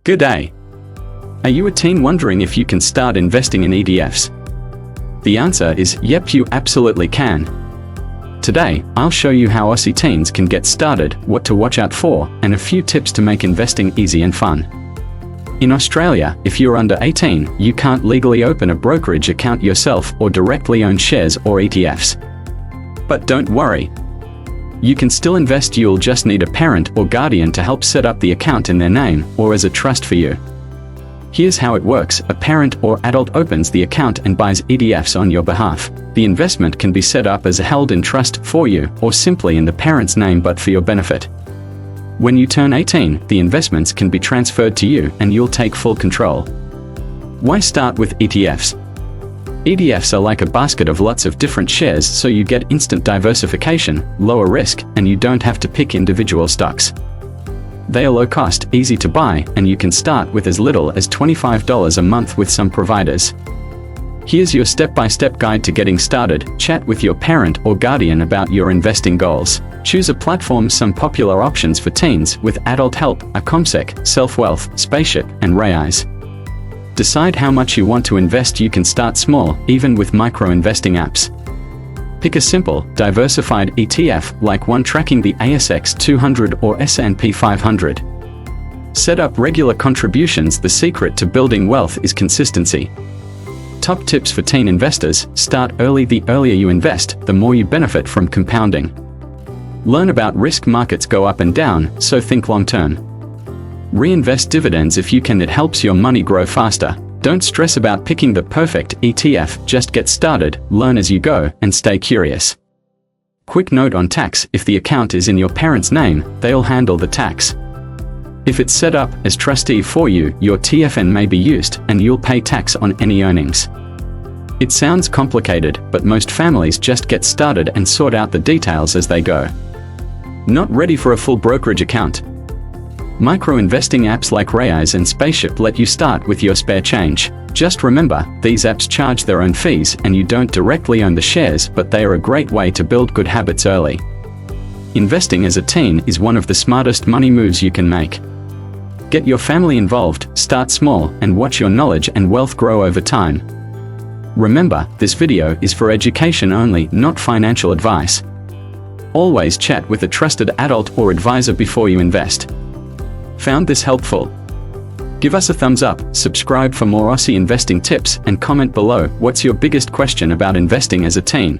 Good day. Are you a teen wondering if you can start investing in ETFs? The answer is yep, you absolutely can. Today, I'll show you how Aussie teens can get started, what to watch out for, and a few tips to make investing easy and fun. In Australia, if you're under 18, you can't legally open a brokerage account yourself or directly own shares or ETFs. But don't worry. You can still invest. You'll just need a parent or guardian to help set up the account in their name or as a trust for you. Here's how it works. A parent or adult opens the account and buys ETFs on your behalf. The investment can be set up as held in trust for you or simply in the parent's name but for your benefit. When you turn 18, the investments can be transferred to you and you'll take full control. Why start with ETFs? ETFs are like a basket of lots of different shares, so you get instant diversification, lower risk, and you don't have to pick individual stocks. They are low cost, easy to buy, and you can start with as little as $25 a month with some providers. Here's your step-by-step guide to getting started. Chat with your parent or guardian about your investing goals. Choose a platform. Some popular options for teens with adult help are CommSec, SelfWealth, Spaceship, and Raise. Decide how much you want to invest. You can start small, even with micro-investing apps. Pick a simple, diversified ETF, like one tracking the ASX 200 or S&P 500. Set up regular contributions. The secret to building wealth is consistency. Top tips for teen investors: start early. The earlier you invest, the more you benefit from compounding. Learn about risk. Markets go up and down, so think long-term. Reinvest dividends if you can. It helps your money grow faster. Don't stress about picking the perfect ETF, just get started, learn as you go, and stay curious. Quick note on tax: if the account is in your parents' name, they'll handle the tax. If it's set up as trustee for you, your TFN may be used, and you'll pay tax on any earnings. It sounds complicated, but most families just get started and sort out the details as they go. Not ready for a full brokerage account? Micro-investing apps like Raise and Spaceship let you start with your spare change. Just remember, these apps charge their own fees and you don't directly own the shares, but they are a great way to build good habits early. Investing as a teen is one of the smartest money moves you can make. Get your family involved, start small, and watch your knowledge and wealth grow over time. Remember, this video is for education only, not financial advice. Always chat with a trusted adult or advisor before you invest. Found this helpful? Give us a thumbs up, subscribe for more Aussie investing tips, and comment below what's your biggest question about investing as a teen.